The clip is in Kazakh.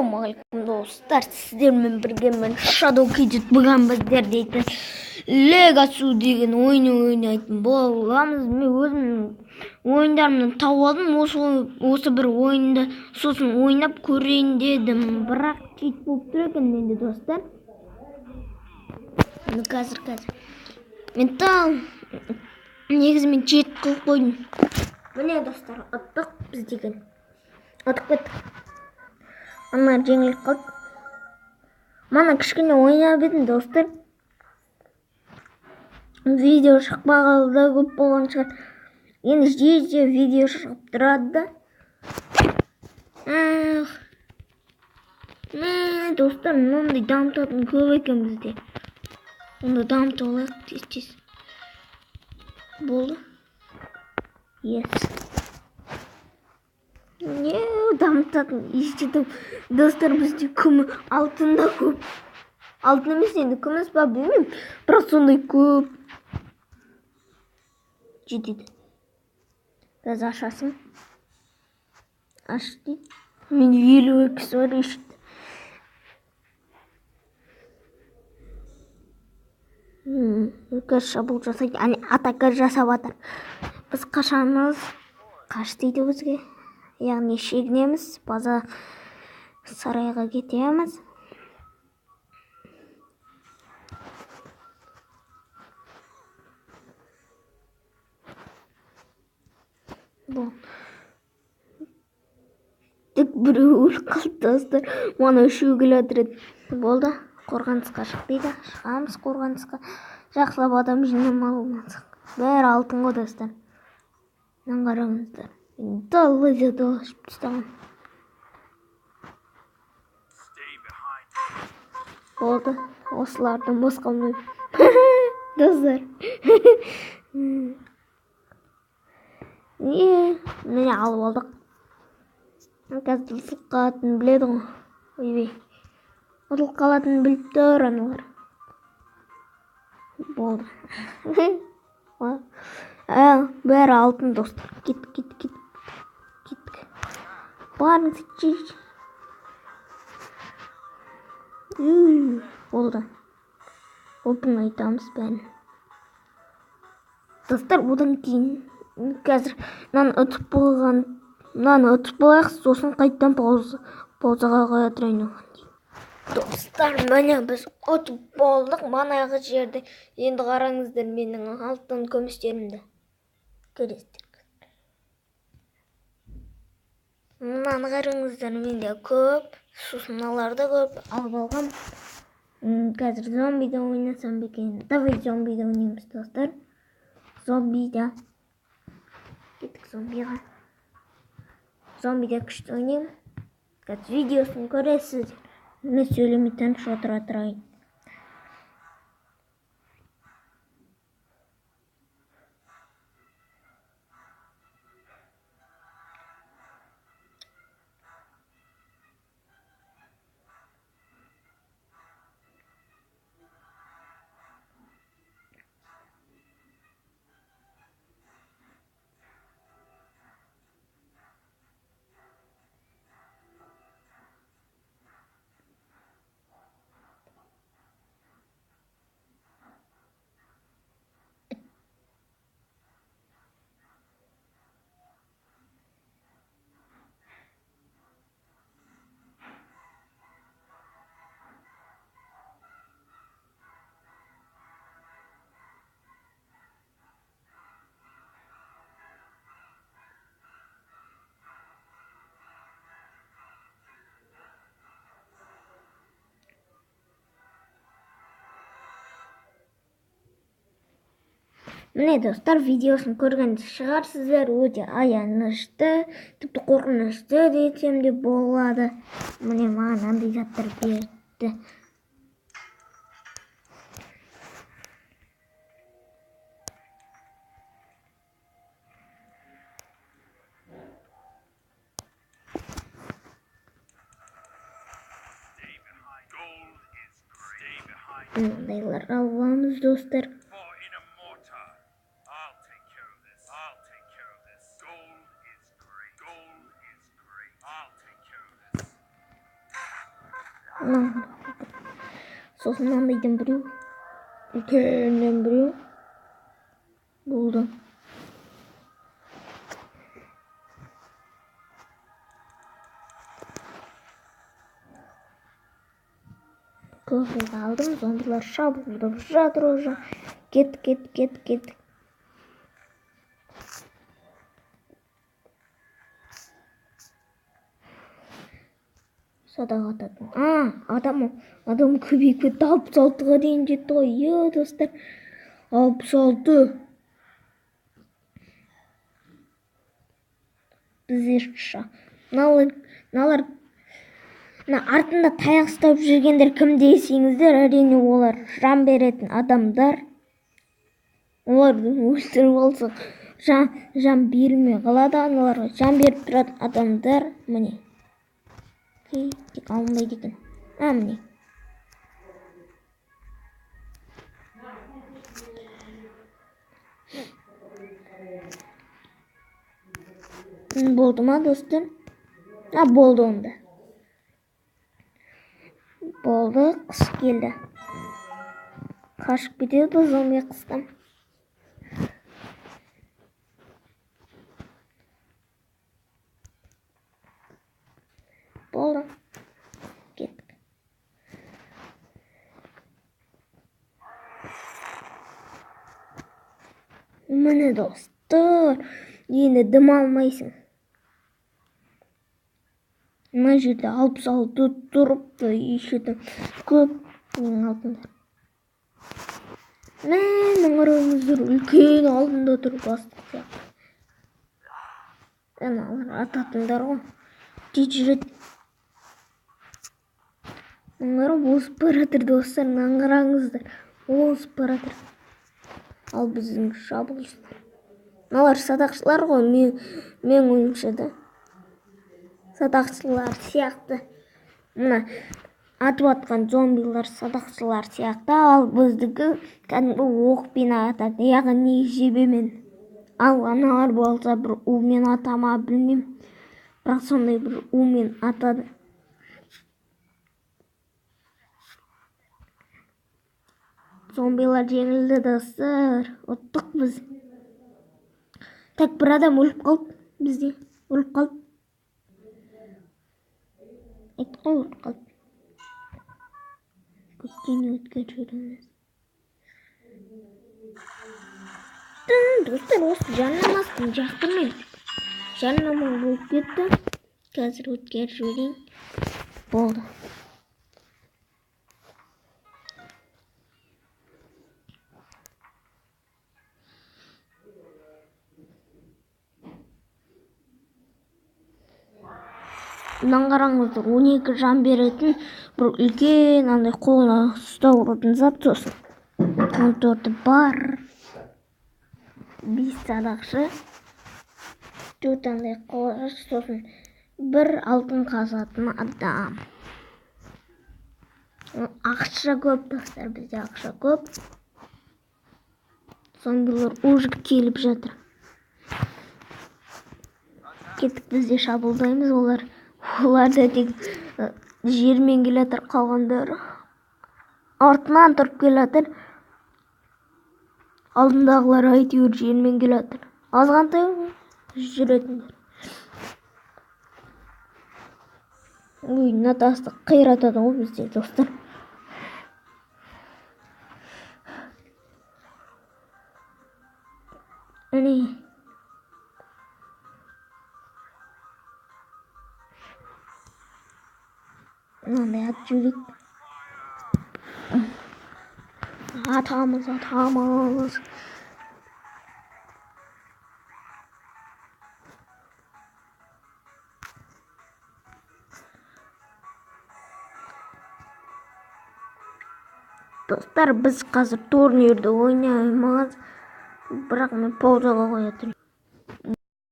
Ассалаумағалейкум достар, сіздермен бірге мен Shadow Kidget бүгін біздер дейтін Legacy деген ойын ойнайтын боламыз. Мен өзімнің ойындарымнан тауып алдым, осы бір ойынды сосын ойнап көрейін дедім, бірақ кит болып тұр екен менде достар. Қазір ментал негізі мен чет қылып қойдым. Міне достар, аттық біз деген атып кеттік. Ана жеңіліп қалды. Мана кішкене ойнап едім достар. Видео шықпағалы көп болған шығар. Енді жиі видео шығып тұрады да. Достар, мынандай дамытатын көп екен бізде. Онда дамытып алайық тез. Болды. Yes. Не дамытатын естедім. Достар, бізде алтын да көп. Алтын емес, енді күміс па білмеймін. Бірақ сондай көп. Жетеді. Қазір ашасың. Аш дейді. Мен 52 бар ешті. Қазір шабуыл жасайды. Атака жасап атыр. Біз қашамыз. Қаш дейді бізге. Яғни шегінеміз, база сарайға кетеміз. Бұл тек біреу өліп қалды достар. Мана үшеу келіп жатыр еді. Болды, қорғанысқа шық дейді. Шығамыз қорғанысқа. Жақсылап адам жинап алмасақ. Бәрі алтын ғой достар. Мынаны қараңыздар. Даллыда доlaşıp тұстаған. Болды. Осылардың босқа мүліп. Достар. Мені алып алдық. Қазір ұтылып қалатынын біледі ғой. Ойбей. Ұтылып қалатынын біліп тұр аналар. Болды. Бәрі алтын достар. Кет. Барыңыз жейші. Болды. Опын айтамыз бәрін. Достар, одан кейін қазір мынаны ұтып болайық, сосын қайттан паузаға қоя тұрайын. Достар, міне біз ұтып болдық. Манағы жерде енді қараңыздар менің алтын көмістерімді. Көресіздер. Мынаны қараңыздар, менде көп, сусыналарды көп алып алғам. Қазір зомбида ойнасам бекен. Давай зомбида ойнаймыз достар. Зомбида. Кеттік зомбиға. Зомбида күшті ойнайым. Қазір видеосын көресіздер. Мен сөйлемейтін отыра тұрайын. Міне достар, видеосын көрген шығарсыздар, өте аянышты, тіпті қорқынышты десем де болады. Міне маған андай заттар берді. Ондайлар аламыз достар. Сосын мынандайдан біреу, үлкеннен біреу болды. Көпірді алдым, зомбилар шабуылдап жатыр уже. Кеттік. Садақ ататын. Адам көбейіп кетті. 66-ға дейін жетті ғой. Достар. 66. Бізде шыша. Налар артында таяқ ұстап жүргендер кім десеңіздер, әрине олар жан беретін адамдар. Оларды өлтіріп алсақ, жан берілмей қалады. Аналарға жан беріп тұратын адамдар. Міне. Тек алынбайды екен. Міне. Болды ма, достар? Болды онда. Болды, қыс келді. Қашып кетеді зомби қыстан. Болды. Кеттік. Міне достар, енді дым алмайсың. Мына жерде 66 тұрыпты, ешеті көп оның алдында. Мен қараңыздар, үлкен алдында тұр бастық сияқты. Аналар ататындар ғой. Тез жүреді. Маңғара озып баратыр достар, қараңыздар. Озып баратыр. Ал біздің шабуылшылар. Мыналар садақшылар ғой, мен ойымша да. Садақшылар сияқты. Мына атып атқан зомбилар садақшылар сияқты. Ал біздікі кәдімгі оқпен атады, яғни жебемен. Ал аналар болса бір умен атама білмеймін. Бірақ сондай бір умен атады. Зомбилар жеңілді достар. Ұттық біз. Так бір адам өліп қалды бізде. Өліп қалды. Айтқой өліп қалды. Көптен өткен жүріңіз. Достар, осы жарнамасын жақтырмайын. Жарнама болып кетті. Қазір өткеріп жіберейін. Болды. Мынаны қараңыздар, 12 жан беретін бір үлкен андай қолына ұстап алатын зат, сосын 14 бар. 5 садақшы. 4 андай қолаш, сосын бір алтын қазатын адам. Ақша көп достар, бізде ақша көп. Зомбилар уже келіп жатыр. Кеттік, бізде шабуылдаймыз, оларда тек жермен келатыр, қалғандар артынан тұрып келатыр. Алдындағылар әйтеуір жермен келатыр. Азғантай жүретіндер. Мына тасты қиратады ғой бізде достар. Әне. Мынандай ат жүрек. Атамыз. Достар, біз қазір турнирді ойнаймыз. Бірақ мен паузаға қоя тұрмын.